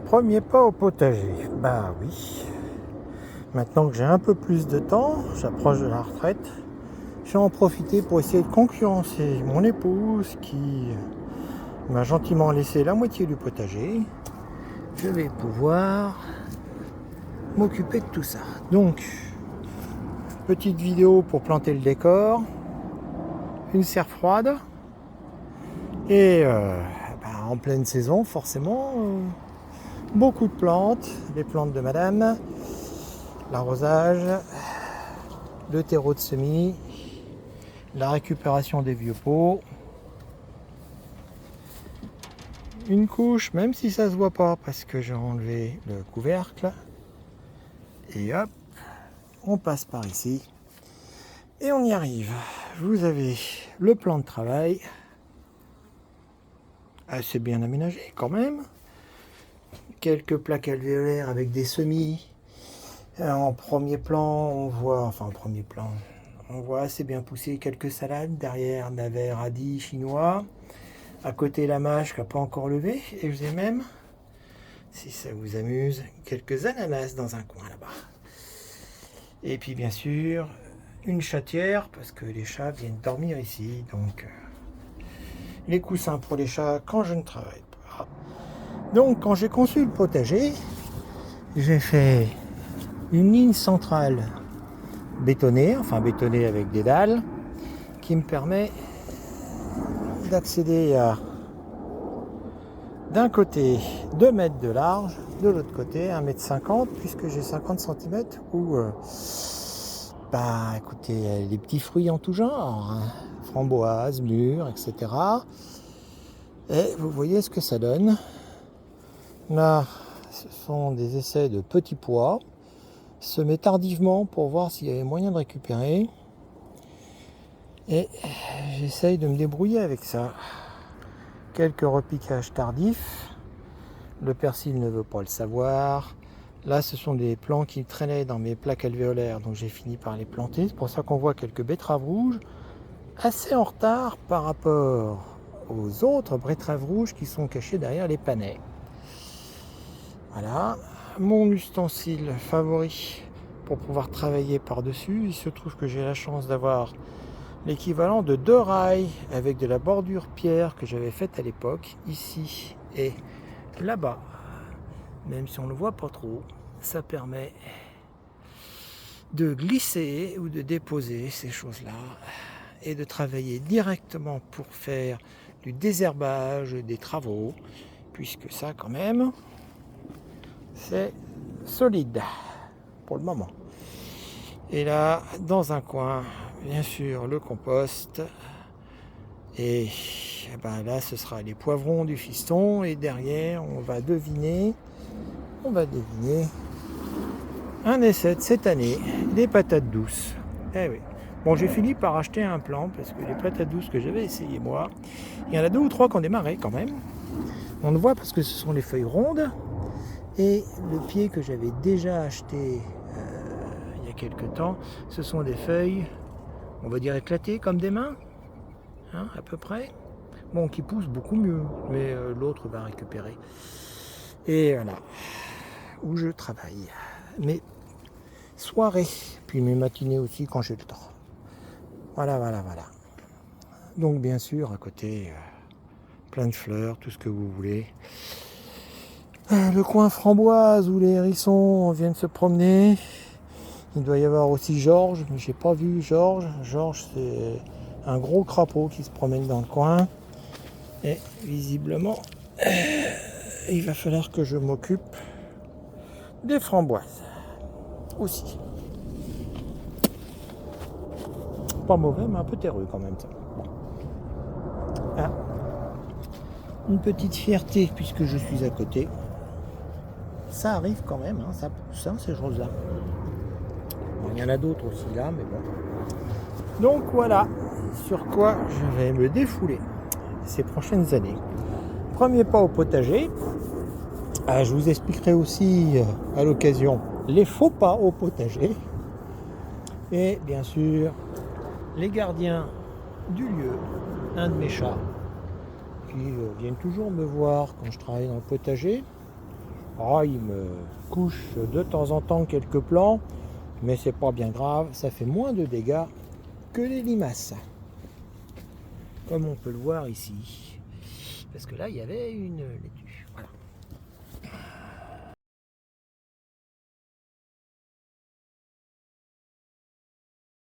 Premier pas au potager. Bah oui. Maintenant que j'ai un peu plus de temps, j'approche de la retraite, je vais en profiter pour essayer de concurrencer mon épouse qui m'a gentiment laissé la moitié du potager. Je vais pouvoir m'occuper de tout ça. Donc, petite vidéo pour planter le décor, une serre froide et en pleine saison forcément beaucoup de plantes, les plantes de madame, l'arrosage, le terreau de semis, la récupération des vieux pots, une couche, même si ça se voit pas parce que j'ai enlevé le couvercle, et hop, on passe par ici et on y arrive. Vous avez le plan de travail, assez bien aménagé quand même, quelques plaques alvéolaires avec des semis. En premier plan, on voit assez bien pousser quelques salades, derrière navet, radis chinois, à côté la mâche qui n'a pas encore levé, et je vous ai même, si ça vous amuse, quelques ananas dans un coin là-bas. Et puis bien sûr, une chatière, parce que les chats viennent dormir ici, donc les coussins pour les chats quand je ne travaille pas. Donc quand j'ai conçu le potager, j'ai fait une ligne centrale bétonnée avec des dalles, qui me permet d'accéder à d'un côté 2 mètres de large, de l'autre côté 1,50 m, puisque j'ai 50 cm où écoutez, les petits fruits en tout genre, hein, framboises, mûres, etc. Et vous voyez ce que ça donne. Là, ce sont des essais de petits pois, semés tardivement pour voir s'il y avait moyen de récupérer. Et j'essaye de me débrouiller avec ça. Quelques repiquages tardifs. Le persil ne veut pas le savoir. Là, ce sont des plants qui traînaient dans mes plaques alvéolaires, donc j'ai fini par les planter. C'est pour ça qu'on voit quelques betteraves rouges, assez en retard par rapport aux autres betteraves rouges qui sont cachées derrière les panais. Voilà, mon ustensile favori pour pouvoir travailler par-dessus. Il se trouve que j'ai la chance d'avoir l'équivalent de 2 rails avec de la bordure pierre que j'avais faite à l'époque, ici et là-bas. Même si on ne le voit pas trop, ça permet de glisser ou de déposer ces choses-là et de travailler directement pour faire du désherbage, des travaux, puisque ça quand même, c'est solide pour le moment. Et là, dans un coin, bien sûr, le compost. Et là, ce sera les poivrons du fiston. Et derrière, on va deviner un essai de cette année, des patates douces. Eh oui. Bon, j'ai fini par acheter un plant parce que les patates douces que j'avais essayé moi, il y en a 2 ou 3 qui ont démarré quand même. On le voit parce que ce sont les feuilles rondes. Et le pied que j'avais déjà acheté il y a quelques temps, ce sont des feuilles, on va dire éclatées comme des mains, hein, à peu près. Bon, qui poussent beaucoup mieux, mais l'autre va récupérer. Et voilà, où je travaille. Mes soirées, puis mes matinées aussi quand j'ai le temps. Voilà. Donc bien sûr, à côté, plein de fleurs, tout ce que vous voulez. Le coin framboise où les hérissons viennent se promener. Il doit y avoir aussi Georges, mais j'ai pas vu Georges. Georges, c'est un gros crapaud qui se promène dans le coin. Et visiblement, il va falloir que je m'occupe des framboises aussi. Pas mauvais, mais un peu terreux quand même. Ça. Bon. Ah. Une petite fierté puisque je suis à côté. Ça arrive quand même, hein, ça pousse, hein, ces choses-là. Bon, il y en a d'autres aussi là, mais bon. Donc voilà, sur quoi je vais me défouler ces prochaines années. Premier pas au potager. Je vous expliquerai aussi à l'occasion les faux pas au potager. Et bien sûr, les gardiens du lieu, un de mes chats, qui viennent toujours me voir quand je travaille dans le potager. Oh, il me couche de temps en temps quelques plants, mais c'est pas bien grave, ça fait moins de dégâts que les limaces. Comme on peut le voir ici. Parce que là, il y avait une laitue.